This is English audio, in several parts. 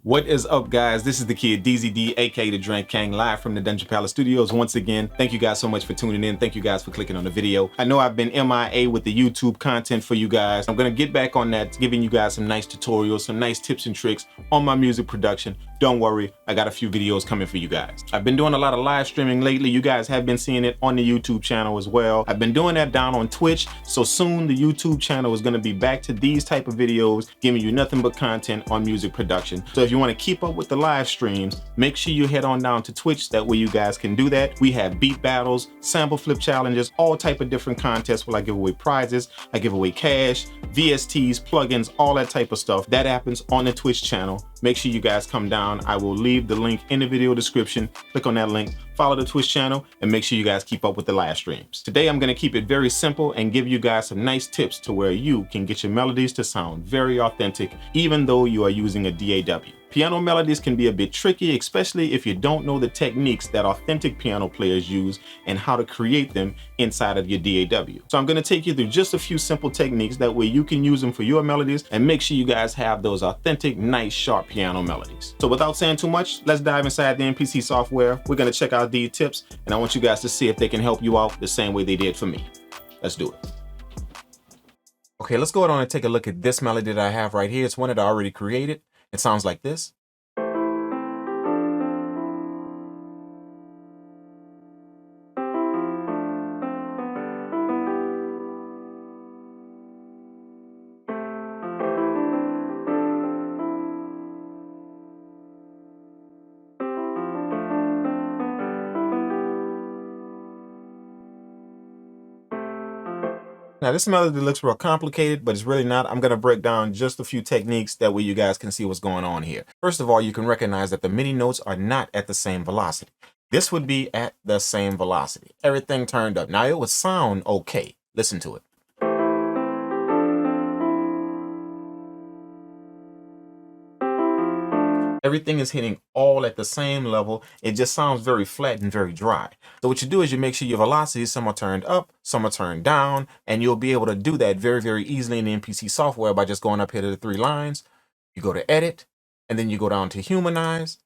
What is up, guys? This is the kid DZD, aka the Drink Kang, live from the Dungeon Palace Studios. Once again, thank you guys so much for tuning in. Thank you guys for clicking on the video. I know I've been MIA with the YouTube content for you guys. I'm gonna get back on that, giving you guys some nice tutorials, some nice tips and tricks on my music production. Don't worry, I got a few videos coming for you guys. I've been doing a lot of live streaming lately. You guys have been seeing it on the YouTube channel as well. I've been doing that down on Twitch, so soon the YouTube channel is gonna be back to these type of videos, giving you nothing but content on music production. So if you wanna keep up with the live streams, make sure you head on down to Twitch. That way you guys can do that. We have beat battles, sample flip challenges, all type of different contests where I give away prizes, I give away cash, VSTs, plugins, all that type of stuff. That happens on the Twitch channel. Make sure you guys come down. I will leave the link in the video description. Click on that link, follow the Twitch channel, and make sure you guys keep up with the live streams. Today, I'm gonna keep it very simple and give you guys some nice tips to where you can get your melodies to sound very authentic, even though you are using a DAW. Piano melodies can be a bit tricky, especially if you don't know the techniques that authentic piano players use and how to create them inside of your DAW. So I'm gonna take you through just a few simple techniques. That way you can use them for your melodies and make sure you guys have those authentic, nice, sharp piano melodies. So without saying too much, let's dive inside the MPC software. We're gonna check out these tips, and I want you guys to see if they can help you out the same way they did for me. Let's do it. Okay, let's go on and take a look at this melody that I have right here. It's one that I already created. It sounds like this. Now this melody looks real complicated, but it's really not. I'm gonna break down just a few techniques, that way you guys can see what's going on here. First of all, you can recognize that the MIDI notes are not at the same velocity. This would be at the same velocity. Everything turned up. Now it would sound okay. Listen to it. Everything is hitting all at the same level. It just sounds very flat and very dry. So what you do is you make sure your velocities, some are turned up, some are turned down, and you'll be able to do that very, very easily in the MPC software by just going up here to the three lines. You go to edit, and then you go down to humanize.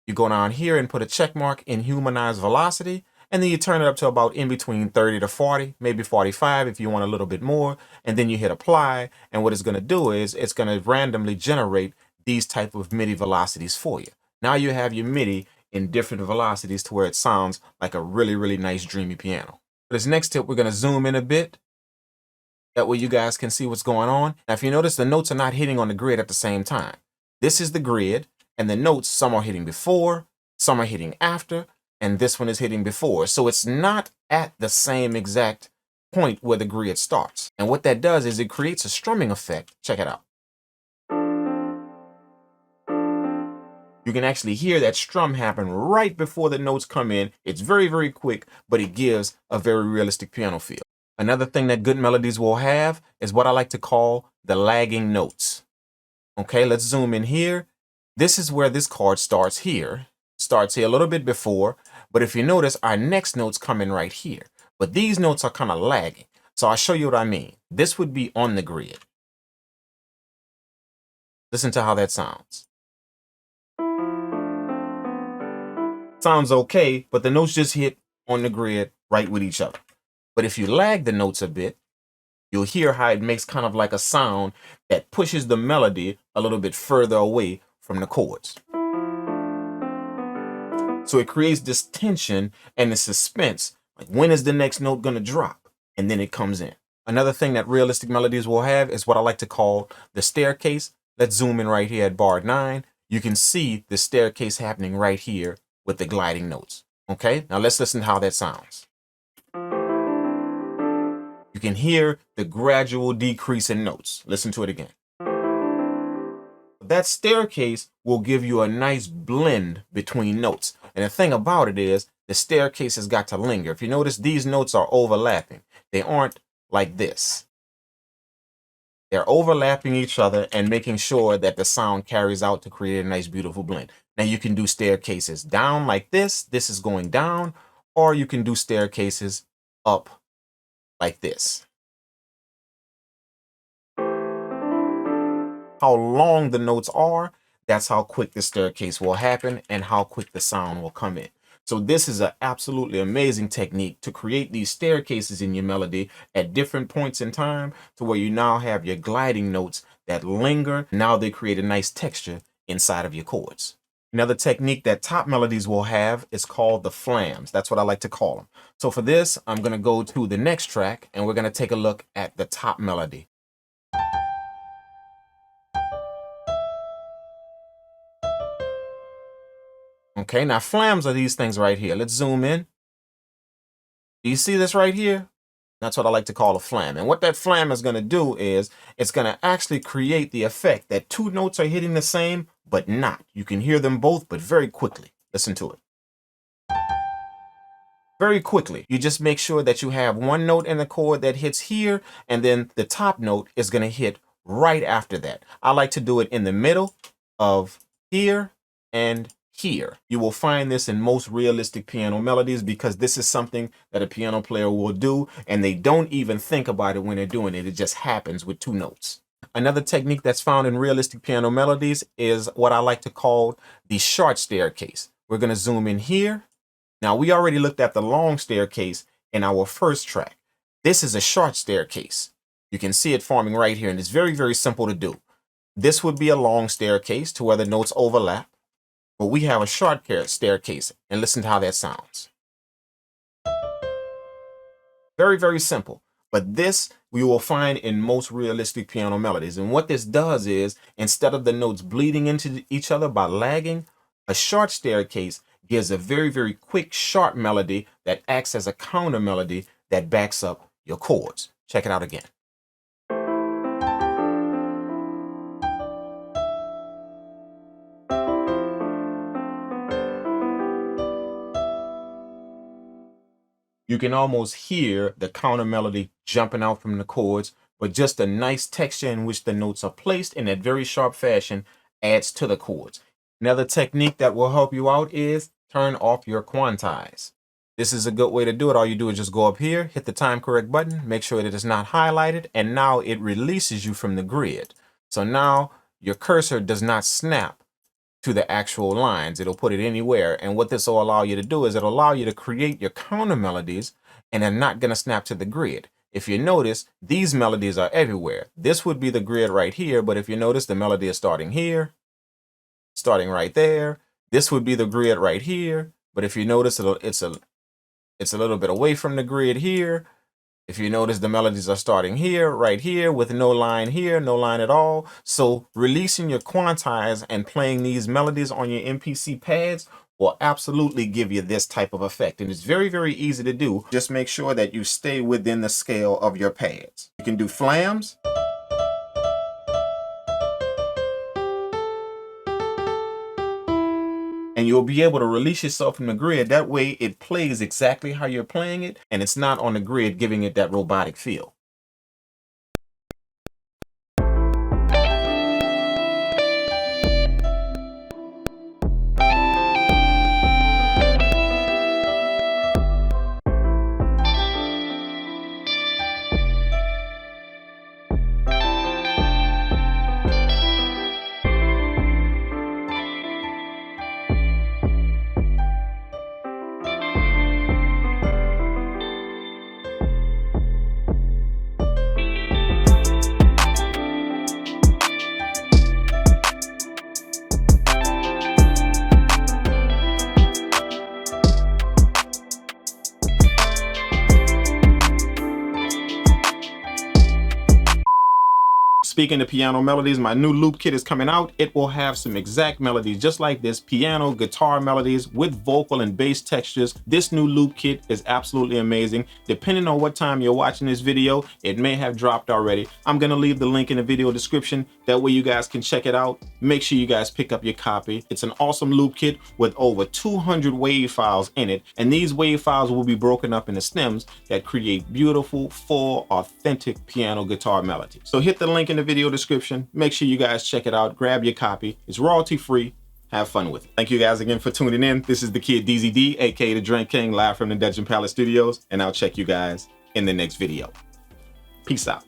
You go down here and put a check mark in humanize velocity, and then you turn it up to about in between 30 to 40, maybe 45 if you want a little bit more, and then you hit apply, and what it's gonna do is it's gonna randomly generate these type of MIDI velocities for you. Now you have your MIDI in different velocities to where it sounds like a really, really nice dreamy piano. For this next tip, we're gonna zoom in a bit. That way you guys can see what's going on. Now, if you notice, the notes are not hitting on the grid at the same time. This is the grid, and the notes, some are hitting before, some are hitting after, and this one is hitting before. So it's not at the same exact point where the grid starts. And what that does is it creates a strumming effect. Check it out. You can actually hear that strum happen right before the notes come in. It's very, very quick, but it gives a very realistic piano feel. Another thing that good melodies will have is what I like to call the lagging notes. Okay, let's zoom in here. This is where this chord starts here. Starts here a little bit before, but if you notice, our next note's coming right here. But these notes are kind of lagging. So I'll show you what I mean. This would be on the grid. Listen to how that sounds. Sounds okay, but the notes just hit on the grid right with each other. But if you lag the notes a bit, you'll hear how it makes kind of like a sound that pushes the melody a little bit further away from the chords. So it creates this tension and the suspense, like when is the next note gonna drop? And then it comes in. Another thing that realistic melodies will have is what I like to call the staircase. Let's zoom in right here at bar 9. You can see the staircase happening right here with the gliding notes. Okay, now let's listen to how that sounds. You can hear the gradual decrease in notes. Listen to it again. That staircase will give you a nice blend between notes. And the thing about it is the staircase has got to linger. If you notice, these notes are overlapping. They aren't like this. They're overlapping each other and making sure that the sound carries out to create a nice, beautiful blend. Now you can do staircases down like this. This is going down, or you can do staircases up like this. How long the notes are, That's how quick the staircase will happen and how quick the sound will come in. So this is an absolutely amazing technique to create these staircases in your melody at different points in time to where you now have your gliding notes that linger. Now they create a nice texture inside of your chords. Another technique that top melodies will have is called the flams. That's what I like to call them. So for this, I'm going to go to the next track and we're going to take a look at the top melody. Okay, now flams are these things right here. Let's zoom in. Do you see this right here? That's what I like to call a flam. And what that flam is going to do is it's going to actually create the effect that two notes are hitting the same, but not. You can hear them both, but very quickly. Listen to it. Very quickly. You just make sure that you have one note in the chord that hits here, and then the top note is going to hit right after that. I like to do it in the middle of here and here. You will find this in most realistic piano melodies because this is something that a piano player will do, and they don't even think about it when they're doing it. It just happens with two notes. Another technique that's found in realistic piano melodies is what I like to call the short staircase. We're going to zoom in here. Now, we already looked at the long staircase in our first track. This is a short staircase. You can see it forming right here, and it's very, very simple to do. This would be a long staircase to where the notes overlap. But we have a short staircase, and listen to how that sounds. Very, very simple. But this we will find in most realistic piano melodies. And what this does is, instead of the notes bleeding into each other by lagging, a short staircase gives a very, very quick, sharp melody that acts as a counter melody that backs up your chords. Check it out again. You can almost hear the counter melody jumping out from the chords, but just a nice texture in which the notes are placed in that very sharp fashion adds to the chords. Another technique that will help you out is turn off your quantize. This is a good way to do it. All you do is just go up here, hit the time correct button, make sure that it's not highlighted, and now it releases you from the grid. So now your cursor does not snap to the actual lines. It'll put it anywhere. And what this will allow you to do is it'll allow you to create your counter melodies, and they're not going to snap to the grid. If you notice, these melodies are everywhere. This would be the grid right here, but if you notice, the melody is starting here, starting right there. This would be the grid right here, but if you notice, it's a little bit away from the grid here. If you notice, the melodies are starting here, right here, with no line here, no line at all. So releasing your quantize and playing these melodies on your MPC pads will absolutely give you this type of effect. And it's very, very easy to do. Just make sure that you stay within the scale of your pads. You can do flams. And you'll be able to release yourself from the grid. That way it plays exactly how you're playing it, and it's not on the grid giving it that robotic feel. Speaking of piano melodies, my new loop kit is coming out. It will have some exact melodies just like this, piano, guitar melodies with vocal and bass textures. This new loop kit is absolutely amazing. Depending on what time you're watching this video, it may have dropped already. I'm gonna leave the link in the video description. That way you guys can check it out. Make sure you guys pick up your copy. It's an awesome loop kit with over 200 wave files in it. And these wave files will be broken up into stems that create beautiful, full, authentic piano guitar melodies. So hit the link in the video description. Make sure you guys check it out. Grab your copy. It's royalty free. Have fun with it. Thank you guys again for tuning in. This is the kid DZD, aka the Drink King, live from the Dungeon Palace Studios, and I'll check you guys in the next video. Peace out.